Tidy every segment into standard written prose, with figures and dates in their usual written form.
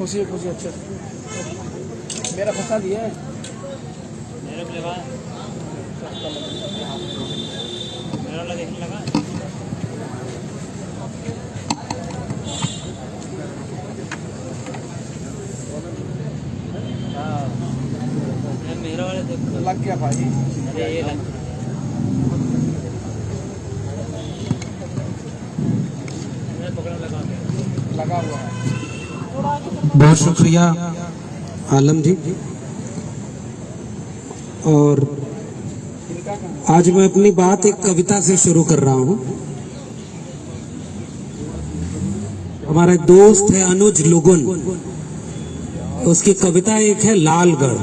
खुशी है, खुशी। अच्छा मेरा फंसा दिया है मेरे को लगा मेरा लगा मेरा वाले देखो लग गया भाई। अरे ये लग लगा हुआ है। बहुत शुक्रिया आलम जी। और आज मैं अपनी बात एक कविता से शुरू कर रहा हूं। हमारा एक दोस्त है अनुज लुगुन, उसकी कविता एक है लालगढ़।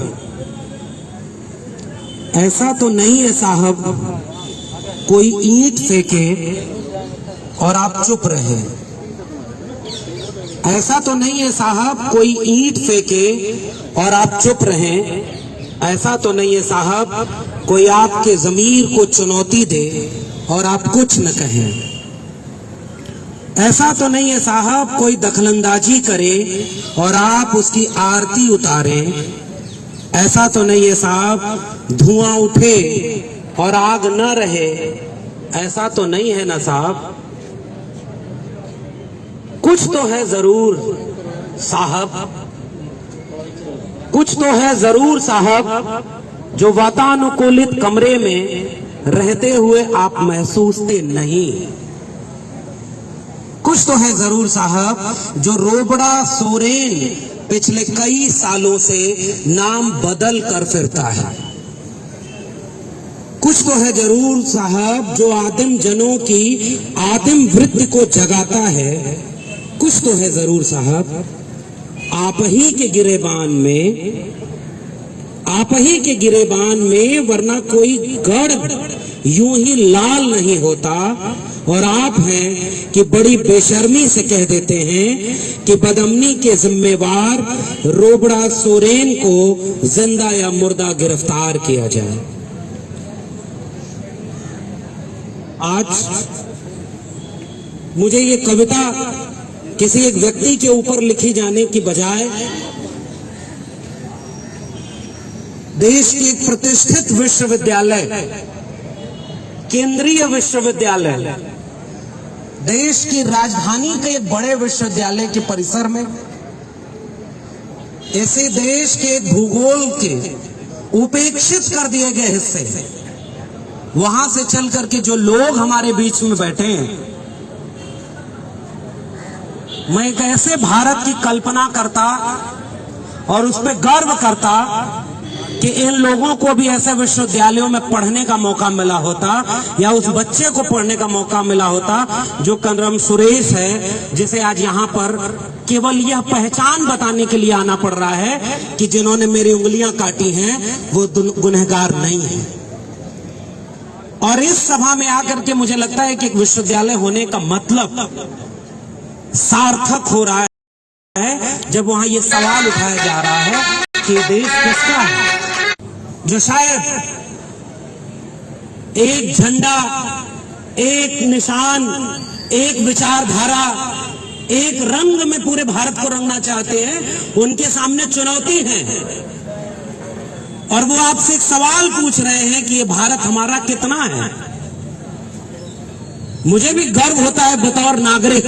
ऐसा तो नहीं है साहब कोई ईंट फेंके और आप चुप रहे। ऐसा तो नहीं है साहब कोई ईंट फेंके और आप चुप रहें। ऐसा तो नहीं है साहब कोई आपके ज़मीर को चुनौती दे और आप कुछ न कहें। ऐसा तो नहीं है साहब कोई दखलंदाजी करे और आप उसकी आरती उतारें। ऐसा तो नहीं है साहब धुआं उठे और आग न रहे। ऐसा तो नहीं है ना साहब। कुछ तो है जरूर साहब, कुछ तो है जरूर साहब जो वातानुकूलित कमरे में रहते हुए आप महसूसते नहीं। कुछ तो है जरूर साहब जो रोबड़ा सोरेन पिछले कई सालों से नाम बदल कर फिरता है। कुछ तो है जरूर साहब जो आदिम जनों की आदिम वृत्ति को जगाता है। कुछ तो है जरूर साहब आप ही के गिरेबान में, आप ही के गिरेबान में, वरना कोई गढ़ यूं ही लाल नहीं होता। और आप हैं कि बड़ी बेशर्मी से कह देते हैं कि बदअमनी के जिम्मेवार रोबड़ा सोरेन को जिंदा या मुर्दा गिरफ्तार किया जाए। आज मुझे ये कविता किसी एक व्यक्ति के ऊपर लिखी जाने की बजाय देश के एक प्रतिष्ठित विश्वविद्यालय, केंद्रीय विश्वविद्यालय, देश की राजधानी के एक बड़े विश्वविद्यालय के परिसर में, ऐसे देश के भूगोल के उपेक्षित कर दिए गए हिस्से, वहां से चल करके जो लोग हमारे बीच में बैठे हैं, मैं एक ऐसे भारत की कल्पना करता और उस पर गर्व करता कि इन लोगों को भी ऐसे विश्वविद्यालयों में पढ़ने का मौका मिला होता, या उस बच्चे को पढ़ने का मौका मिला होता जो कनरम सुरेश है, जिसे आज यहाँ पर केवल यह पहचान बताने के लिए आना पड़ रहा है कि जिन्होंने मेरी उंगलियां काटी हैं वो गुनहगार नहीं है। और इस सभा में आकर के मुझे लगता है कि एक विश्वविद्यालय होने का मतलब सार्थक हो रहा है जब वहां ये सवाल उठाया जा रहा है कि देश किसका है, जो शायद एक झंडा, एक निशान, एक विचारधारा, एक रंग में पूरे भारत को रंगना चाहते हैं, उनके सामने चुनौती है। और वो आपसे एक सवाल पूछ रहे हैं कि ये भारत हमारा कितना है। मुझे भी गर्व होता है बतौर नागरिक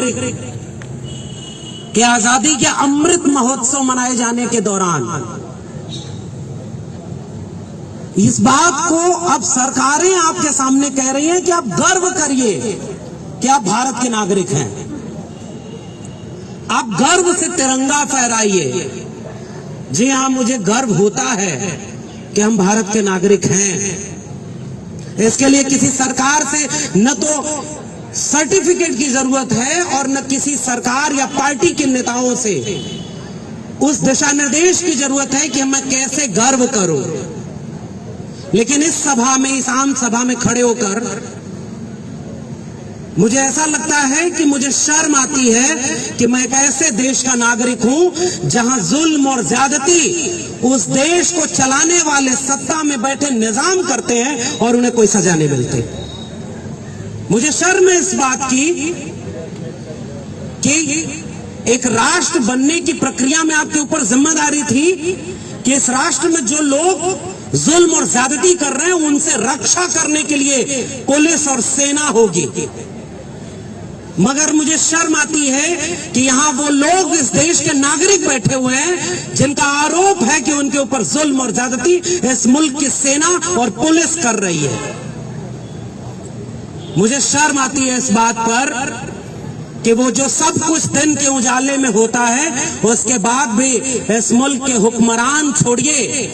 कि आजादी के अमृत महोत्सव मनाए जाने के दौरान इस बात को अब सरकारें आपके सामने कह रही हैं कि आप गर्व करिए कि आप भारत के नागरिक हैं। आप गर्व से तिरंगा फहराइए। जी हां, मुझे गर्व होता है कि हम भारत के नागरिक हैं। इसके लिए किसी सरकार से न तो सर्टिफिकेट की जरूरत है और न किसी सरकार या पार्टी के नेताओं से उस दिशा निर्देश की जरूरत है कि मैं कैसे गर्व करूं। लेकिन इस सभा में, इस आम सभा में खड़े होकर मुझे ऐसा लगता है कि मुझे शर्म आती है कि मैं एक ऐसे देश का नागरिक हूं जहां जुल्म और ज्यादती उस देश को चलाने वाले सत्ता में बैठे निजाम करते हैं और उन्हें कोई सजा नहीं मिलती। मुझे शर्म है इस बात की कि एक राष्ट्र बनने की प्रक्रिया में आपके ऊपर जिम्मेदारी थी कि इस राष्ट्र में जो लोग जुल्म और ज्यादती कर रहे हैं उनसे रक्षा करने के लिए पुलिस और सेना होगी। मगर मुझे शर्म आती है कि यहां वो लोग इस देश के नागरिक बैठे हुए हैं जिनका आरोप है कि उनके ऊपर जुल्म और ज्यादती इस मुल्क की सेना और पुलिस कर रही है। मुझे शर्म आती है इस बात पर कि वो जो सब कुछ दिन के उजाले में होता है उसके बाद भी इस मुल्क के हुक्मरान छोड़िए,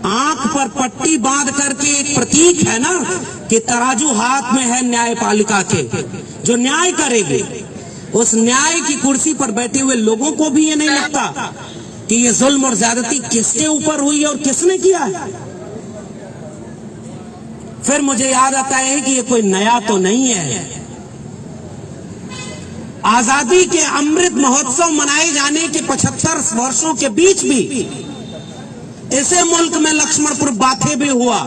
आंख पर पट्टी बांध करके एक प्रतीक है ना कि तराजू हाथ में है न्यायपालिका के, जो न्याय करेगी, उस न्याय की कुर्सी पर बैठे हुए लोगों को भी ये नहीं लगता कि ये जुल्म और ज्यादती किसके ऊपर हुई और किसने किया है। फिर मुझे याद आता है कि ये कोई नया तो नहीं है। आजादी के अमृत महोत्सव मनाए जाने के 75 वर्षों के बीच भी इसे मुल्क में लक्ष्मणपुर बाथे भी हुआ,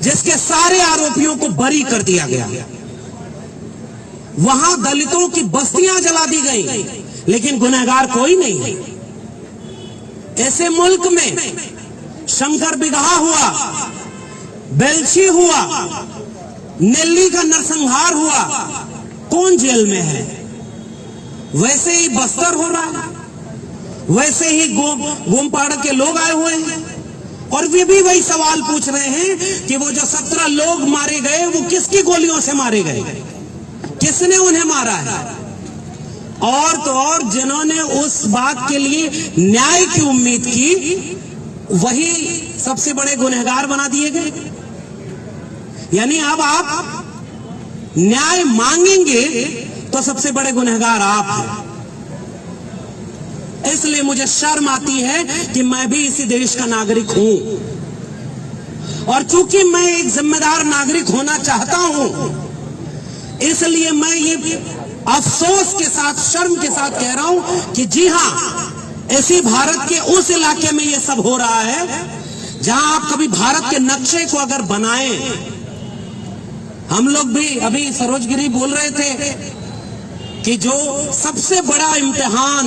जिसके सारे आरोपियों को बरी कर दिया गया। वहां दलितों की बस्तियां जला दी गई, लेकिन गुनहगार कोई नहीं है। ऐसे मुल्क में शंकर बिगहा हुआ, बेलछी हुआ, नेल्ली का नरसंहार हुआ, कौन जेल में है? वैसे ही बस्तर हो रहा है, वैसे ही गोमपाड़ा के लोग आए हुए हैं और वे भी वही सवाल पूछ रहे हैं कि वो जो 17 लोग मारे गए वो किसकी गोलियों से मारे गए, किसने उन्हें मारा है। और तो और जिन्होंने उस बात के लिए न्याय की उम्मीद की वही सबसे बड़े गुनहगार बना दिए गए। यानी अब आप न्याय मांगेंगे तो सबसे बड़े गुनहगार आप हैं। इसलिए मुझे शर्म आती है कि मैं भी इसी देश का नागरिक हूं, और चूंकि मैं एक जिम्मेदार नागरिक होना चाहता हूं, इसलिए मैं ये अफसोस के साथ, शर्म के साथ कह रहा हूं कि जी हां, इसी भारत के उस इलाके में ये सब हो रहा है जहां आप कभी भारत के नक्शे को अगर बनाएं। हम लोग भी अभी सरोजगिरी बोल रहे थे कि जो सबसे बड़ा इम्तिहान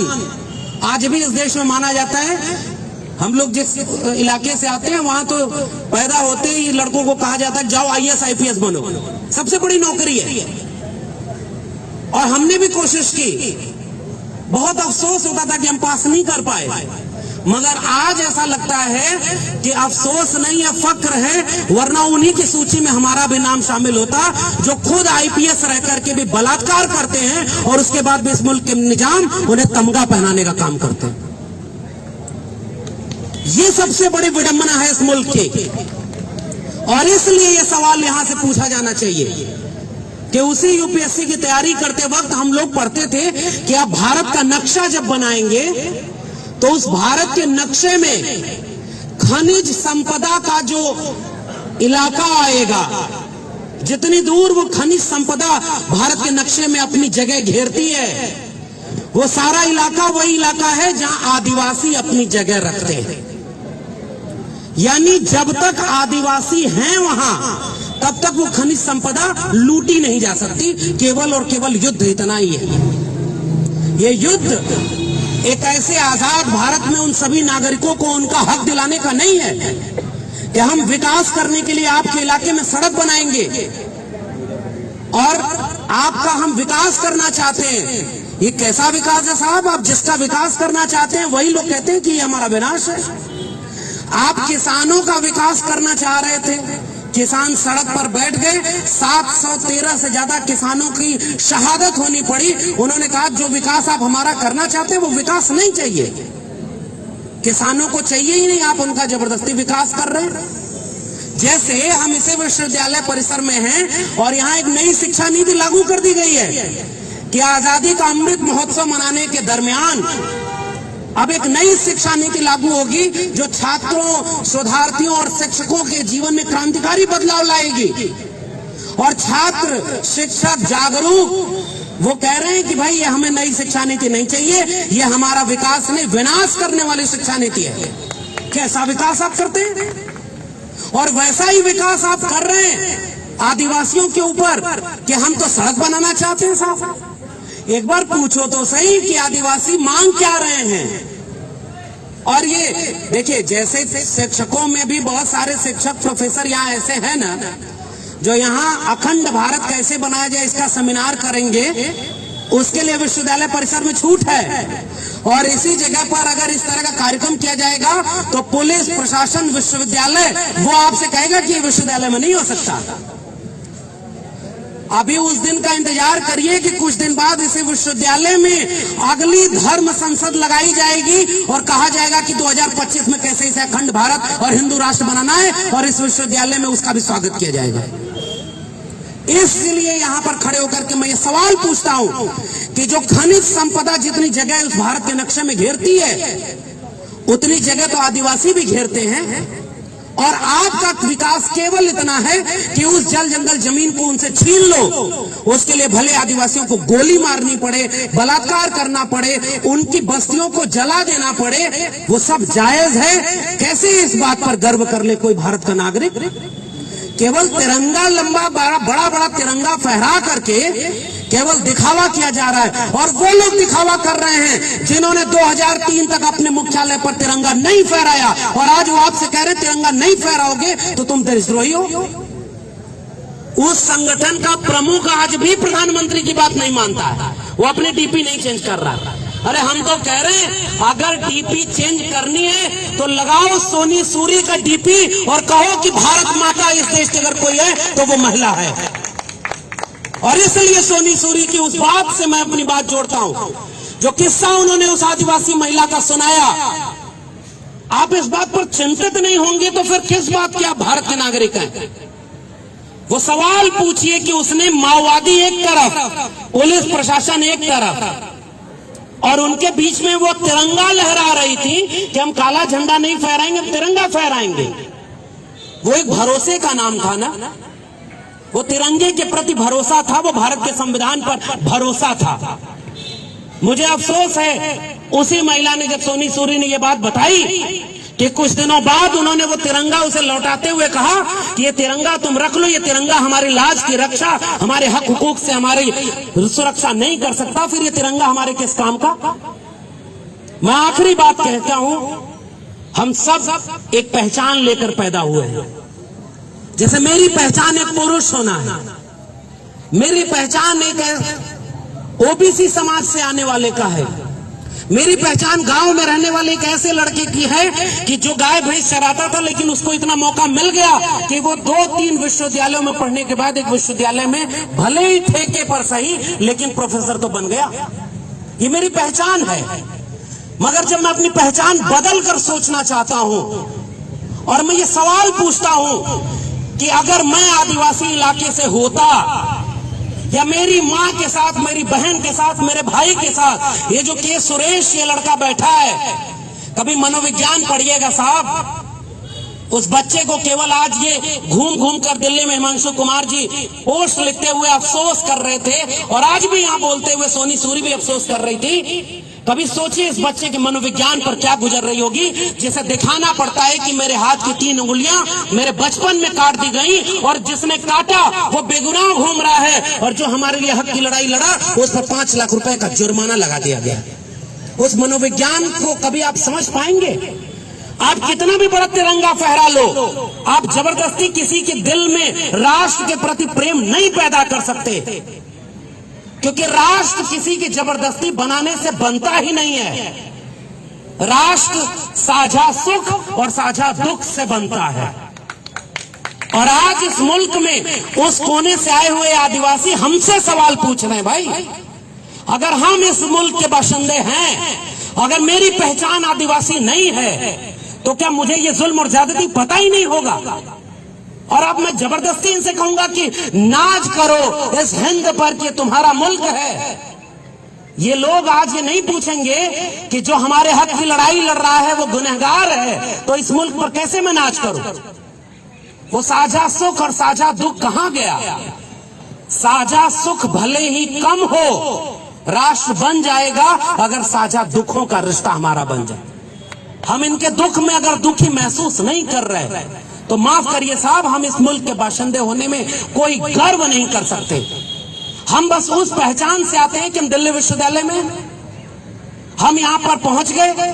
आज भी इस देश में माना जाता है, हम लोग जिस इलाके से आते हैं वहां तो पैदा होते ही लड़कों को कहा जाता है जाओ IAS IPS बनो, सबसे बड़ी नौकरी है। और हमने भी कोशिश की, बहुत अफसोस होता था कि हम पास नहीं कर पाए, मगर आज ऐसा लगता है कि अफसोस नहीं है, फक्र है, वरना उन्हीं की सूची में हमारा भी नाम शामिल होता जो खुद IPS रह करके भी बलात्कार करते हैं और उसके बाद भी इस मुल्क के निजाम उन्हें तमगा पहनाने का काम करते हैं। ये सबसे बड़ी विडंबना है इस मुल्क की, और इसलिए यह सवाल यहां से पूछा जाना चाहिए कि उसी UPSC की तैयारी करते वक्त हम लोग पढ़ते थे कि आप भारत का नक्शा जब बनाएंगे तो उस भारत के नक्शे में खनिज संपदा का जो इलाका आएगा, जितनी दूर वो खनिज संपदा भारत के नक्शे में अपनी जगह घेरती है, वो सारा इलाका वही इलाका है जहां आदिवासी अपनी जगह रखते हैं। यानी जब तक आदिवासी हैं वहां, तब तक वो खनिज संपदा लूटी नहीं जा सकती। केवल और केवल युद्ध इतना ही है। ये युद्ध एक ऐसे आजाद भारत में उन सभी नागरिकों को उनका हक दिलाने का नहीं है कि हम विकास करने के लिए आपके इलाके में सड़क बनाएंगे और आपका हम विकास करना चाहते हैं। ये कैसा विकास है साहब? आप जिसका विकास करना चाहते हैं वही लोग कहते हैं कि ये हमारा विनाश है। आप किसानों का विकास करना चाह रहे थे, किसान सड़क पर बैठ गए, 713 से ज्यादा किसानों की शहादत होनी पड़ी। उन्होंने कहा जो विकास आप हमारा करना चाहते हैं वो विकास नहीं चाहिए, किसानों को चाहिए ही नहीं, आप उनका जबरदस्ती विकास कर रहे हैं। जैसे हम इसे विश्वविद्यालय परिसर में हैं और यहाँ एक नई शिक्षा नीति लागू कर दी गई है कि आजादी का अमृत महोत्सव मनाने के दरमियान अब एक नई शिक्षा नीति लागू होगी जो छात्रों, शोधार्थियों और शिक्षकों के जीवन में क्रांतिकारी बदलाव लाएगी। और छात्र, शिक्षक जागरूक, वो कह रहे हैं कि भाई ये हमें नई शिक्षा नीति नहीं चाहिए, ये हमारा विकास नहीं, विनाश करने वाली शिक्षा नीति है। कैसा विकास आप करते हैं? और वैसा ही विकास आप कर रहे हैं आदिवासियों के ऊपर कि हम तो सड़क बनाना चाहते हैं साहब। एक बार पूछो तो सही कि आदिवासी मांग क्या रहे हैं। और ये देखिए, जैसे शिक्षकों में भी बहुत सारे शिक्षक प्रोफेसर यहाँ ऐसे हैं ना, जो यहाँ अखंड भारत कैसे बनाया जाए इसका सेमिनार करेंगे, उसके लिए विश्वविद्यालय परिसर में छूट है। और इसी जगह पर अगर इस तरह का कार्यक्रम किया जाएगा तो पुलिस प्रशासन विश्वविद्यालय वो आपसे कहेगा कि ये विश्वविद्यालय में नहीं हो सकता। अभी उस दिन का इंतजार करिए कि कुछ दिन बाद इसी विश्वविद्यालय में अगली धर्म संसद लगाई जाएगी और कहा जाएगा कि 2025 में कैसे इसे अखंड भारत और हिंदू राष्ट्र बनाना है, और इस विश्वविद्यालय में उसका भी स्वागत किया जाएगा। इसलिए यहां पर खड़े होकर के मैं ये सवाल पूछता हूं कि जो खनिज संपदा जितनी जगह उस भारत के नक्शे में घेरती है, उतनी जगह तो आदिवासी भी घेरते हैं। और आपका विकास केवल इतना है कि उस जल जंगल जमीन को उनसे छीन लो, उसके लिए भले आदिवासियों को गोली मारनी पड़े, बलात्कार करना पड़े, उनकी बस्तियों को जला देना पड़े, वो सब जायज है। कैसे इस बात पर गर्व कर ले कोई भारत का नागरिक? केवल तिरंगा लंबा बड़ा बड़ा तिरंगा फहरा करके केवल दिखावा किया जा रहा है। और वो लोग दिखावा कर रहे हैं जिन्होंने 2003 तक अपने मुख्यालय पर तिरंगा नहीं फहराया, और आज वो आपसे कह रहे तिरंगा नहीं फहराओगे तो तुम देशद्रोही हो। उस संगठन का प्रमुख आज भी प्रधानमंत्री की बात नहीं मानता है, वो अपने डीपी नहीं चेंज कर रहा। अरे हम तो कह रहे हैं अगर डीपी चेंज करनी है तो लगाओ सोनी सूरी का डीपी और कहो कि भारत माता इस देश की अगर कोई है तो वो महिला है। और इसलिए सोनी सूरी की उस बात से मैं अपनी बात जोड़ता हूं, जो किस्सा उन्होंने उस आदिवासी महिला का सुनाया। आप इस बात पर चिंतित नहीं होंगे तो फिर किस बात के आप भारत के नागरिक हैं? वो सवाल पूछिए कि उसने माओवादी एक तरफ, पुलिस प्रशासन एक तरफ, और उनके बीच में वो तिरंगा लहरा रही थी कि हम काला झंडा नहीं फहराएंगे, हम तिरंगा फहराएंगे। वो एक भरोसे का नाम था ना, वो तिरंगे के प्रति भरोसा था, वो भारत के संविधान पर भरोसा था। मुझे अफसोस है उसी महिला ने, जब सोनी सूरी ने ये बात बताई कि कुछ दिनों बाद उन्होंने वो तिरंगा उसे लौटाते हुए कहा कि ये तिरंगा तुम रख लो, ये तिरंगा हमारी लाज की रक्षा, हमारे हक हुकूक से हमारी सुरक्षा नहीं कर सकता, फिर ये तिरंगा हमारे किस काम का? मैं आखिरी बात कहता हूं, हम सब एक पहचान लेकर पैदा हुए हैं। जैसे मेरी पहचान एक पुरुष होना है, मेरी पहचान एक ओबीसी समाज से आने वाले का है, मेरी पहचान गांव में रहने वाले एक ऐसे लड़के की है कि जो गाय भैंस चराता था, लेकिन उसको इतना मौका मिल गया कि वो 2-3 विश्वविद्यालयों में पढ़ने के बाद एक विश्वविद्यालय में भले ही ठेके पर सही लेकिन प्रोफेसर तो बन गया। ये मेरी पहचान है। मगर जब मैं अपनी पहचान बदल कर सोचना चाहता हूं और मैं ये सवाल पूछता हूं कि अगर मैं आदिवासी इलाके से होता, या मेरी माँ के साथ, मेरी बहन के साथ, मेरे भाई के साथ, ये जो के सुरेश ये लड़का बैठा है, कभी मनोविज्ञान पढ़िएगा साहब। उस बच्चे को केवल आज ये घूम घूम कर दिल्ली में हिमांशु कुमार जी पोस्ट लिखते हुए अफसोस कर रहे थे, और आज भी यहाँ बोलते हुए सोनी सूरी भी अफसोस कर रही थी। कभी सोचिए इस बच्चे के मनोविज्ञान पर क्या गुजर रही होगी, जिसे दिखाना पड़ता है कि मेरे हाथ की 3 उंगलियां मेरे बचपन में काट दी गई, और जिसने काटा वो बेगुनाह घूम रहा है, और जो हमारे लिए हक की लड़ाई लड़ा उस पर 5 लाख रुपए का जुर्माना लगा दिया गया। उस मनोविज्ञान को कभी आप समझ पाएंगे? आप कितना भी बड़ा तिरंगा फहरा लो, आप जबरदस्ती किसी के दिल में राष्ट्र के प्रति प्रेम नहीं पैदा कर सकते, क्योंकि राष्ट्र किसी की जबरदस्ती बनाने से बनता ही नहीं है। राष्ट्र साझा सुख और साझा दुख से बनता है। और आज इस मुल्क में उस कोने से आए हुए आदिवासी हमसे सवाल पूछ रहे हैं, भाई अगर हम इस मुल्क के बाशिंदे हैं, अगर मेरी पहचान आदिवासी नहीं है, तो क्या मुझे ये जुल्म और ज्यादती पता ही नहीं होगा? और अब मैं जबरदस्ती इनसे कहूंगा कि नाज करो इस हिंद पर कि तुम्हारा मुल्क है। ये लोग आज ये नहीं पूछेंगे कि जो हमारे हक की लड़ाई लड़ रहा है वो गुनहगार है, तो इस मुल्क पर कैसे मैं नाज करूं? वो साझा सुख और साझा दुख कहां गया? साझा सुख भले ही कम हो, राष्ट्र बन जाएगा अगर साझा दुखों का रिश्ता हमारा बन जाए। हम इनके दुख में अगर दुखी महसूस नहीं कर रहे तो माफ करिए साहब, हम इस मुल्क के बाशिंदे होने में कोई गर्व नहीं कर सकते। हम बस उस पहचान से आते हैं कि हम दिल्ली विश्वविद्यालय में हम यहां पर पहुंच गए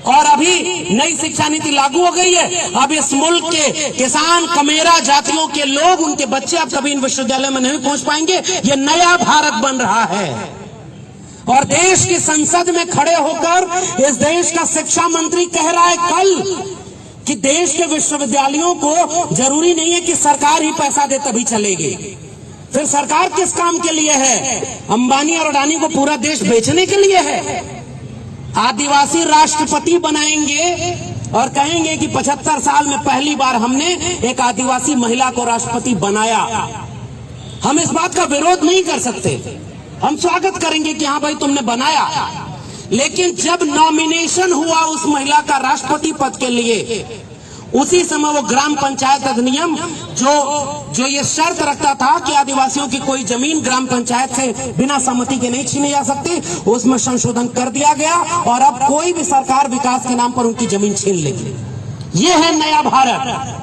और अभी नई शिक्षा नीति लागू हो गई है। अब इस मुल्क के किसान, कमेरा जातियों के लोग, उनके बच्चे अब कभी इन विश्वविद्यालय में नहीं पहुंच पाएंगे। ये नया भारत बन रहा है और देश की संसद में खड़े होकर इस देश का शिक्षा मंत्री कह रहा है कल कि देश के विश्वविद्यालयों को जरूरी नहीं है कि सरकार ही पैसा दे तभी चलेगी। फिर सरकार किस काम के लिए है? अंबानी और अडानी को पूरा देश बेचने के लिए है। आदिवासी राष्ट्रपति बनाएंगे और कहेंगे कि 75 साल में पहली बार हमने एक आदिवासी महिला को राष्ट्रपति बनाया। हम इस बात का विरोध नहीं कर सकते, हम स्वागत करेंगे कि हाँ भाई तुमने बनाया। लेकिन जब नॉमिनेशन हुआ उस महिला का राष्ट्रपति पद के लिए, उसी समय वो ग्राम पंचायत अधिनियम जो ये शर्त रखता था कि आदिवासियों की कोई जमीन ग्राम पंचायत से बिना सहमति के नहीं छीनी जा सकती, उसमें संशोधन कर दिया गया और अब कोई भी सरकार विकास के नाम पर उनकी जमीन छीन लेगी। ये है नया भारत।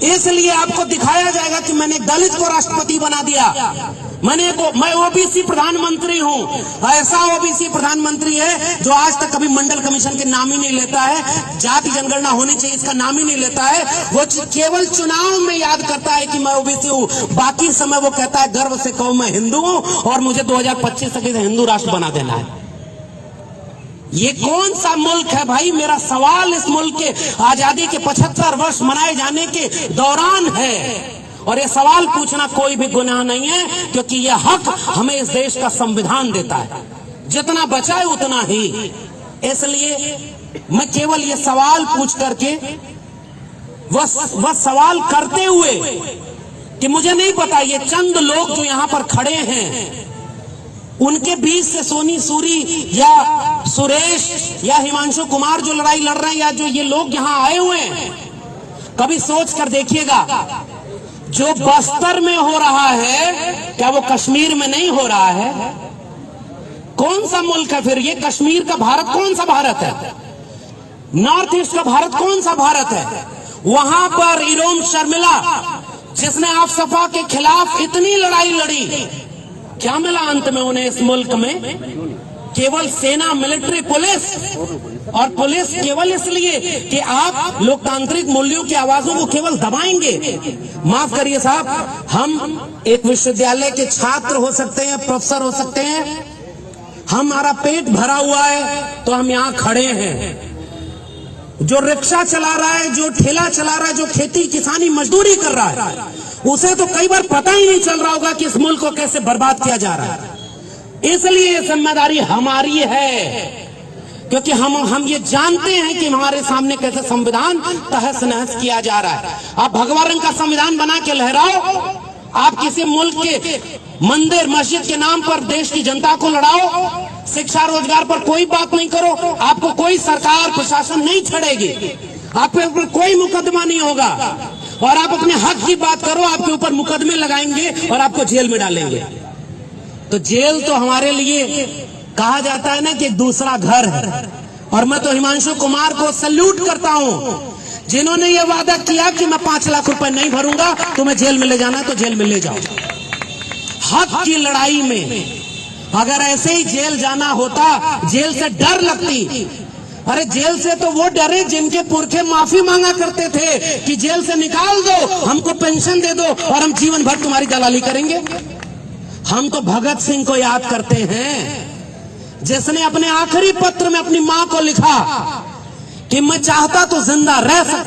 इसलिए आपको दिखाया जाएगा कि मैंने दलित को राष्ट्रपति बना दिया, मैं ओबीसी प्रधानमंत्री हूं। ऐसा ओबीसी प्रधानमंत्री है जो आज तक कभी मंडल कमीशन के नाम ही नहीं लेता है, जाति जनगणना होनी चाहिए इसका नाम ही नहीं लेता है। वो केवल चुनाव में याद करता है कि मैं ओबीसी हूं, बाकी समय वो कहता है गर्व से कहूं मैं हिंदू हूं और मुझे 2025 तक हिंदू राष्ट्र बना देना है। ये कौन सा मुल्क है भाई? मेरा सवाल इस मुल्क के आजादी के 75 वर्ष मनाए जाने के दौरान है और ये सवाल पूछना कोई भी गुनाह नहीं है, क्योंकि ये हक हमें इस देश का संविधान देता है, जितना बचाए उतना ही। इसलिए मैं केवल ये सवाल पूछ करके वह सवाल करते हुए कि मुझे नहीं पता ये चंद लोग जो यहाँ पर खड़े हैं उनके बीच से सोनी सूरी या सुरेश या हिमांशु कुमार जो लड़ाई लड़ रहे हैं या जो ये लोग यहाँ आए हुए हैं, कभी सोच कर देखिएगा जो बस्तर में हो रहा है क्या वो कश्मीर में नहीं हो रहा है? कौन सा मुल्क है फिर ये? कश्मीर का भारत कौन सा भारत है? नॉर्थ ईस्ट का भारत कौन सा भारत है? वहां पर इरोम शर्मिला जिसने आफ्सपा के खिलाफ इतनी लड़ाई लड़ी, क्या मिला अंत में उन्हें इस मुल्क में? केवल सेना, मिलिट्री, पुलिस, और पुलिस केवल इसलिए कि आप लोकतांत्रिक मूल्यों की आवाजों को केवल दबाएंगे। माफ करिए साहब, हम एक विश्वविद्यालय के छात्र हो सकते हैं, प्रोफेसर हो सकते हैं, हमारा पेट भरा हुआ है तो हम यहाँ खड़े हैं। जो रिक्शा चला रहा है, जो ठेला चला रहा है, जो खेती किसानी मजदूरी कर रहा है, उसे तो कई बार पता ही नहीं चल रहा होगा कि इस मुल्क को कैसे बर्बाद किया जा रहा है। इसलिए ये जिम्मेदारी हमारी है, क्योंकि हम ये जानते हैं कि हमारे सामने कैसे संविधान तहस नहस किया जा रहा है। आप भगवा रंग का संविधान बना के लहराओ, आप किसी मुल्क के मंदिर मस्जिद के नाम पर देश की जनता को लड़ाओ, शिक्षा रोजगार पर कोई बात नहीं करो, आपको कोई सरकार प्रशासन नहीं छड़ेगी, आप पे ऊपर कोई मुकदमा नहीं होगा, और आप अपने हक की बात करो, आपके ऊपर मुकदमे लगाएंगे और आपको जेल में डालेंगे। तो जेल तो हमारे लिए कहा जाता है ना कि दूसरा घर है। और मैं तो हिमांशु कुमार को सैल्यूट करता हूं जिन्होंने ये वादा किया कि मैं 5 लाख रुपए नहीं भरूंगा, तुम्हें जेल में ले जाना है तो जेल में ले जाओ। हक की लड़ाई में अगर ऐसे ही जेल जाना होता, जेल से डर लगती। अरे जेल से तो वो डरे जिनके पुरखे माफी मांगा करते थे कि जेल से निकाल दो, हमको पेंशन दे दो और हम जीवन भर तुम्हारी दलाली करेंगे। हम तो भगत सिंह को याद करते हैं जिसने अपने आखिरी पत्र में अपनी मां को लिखा कि मैं चाहता तो जिंदा रह सकता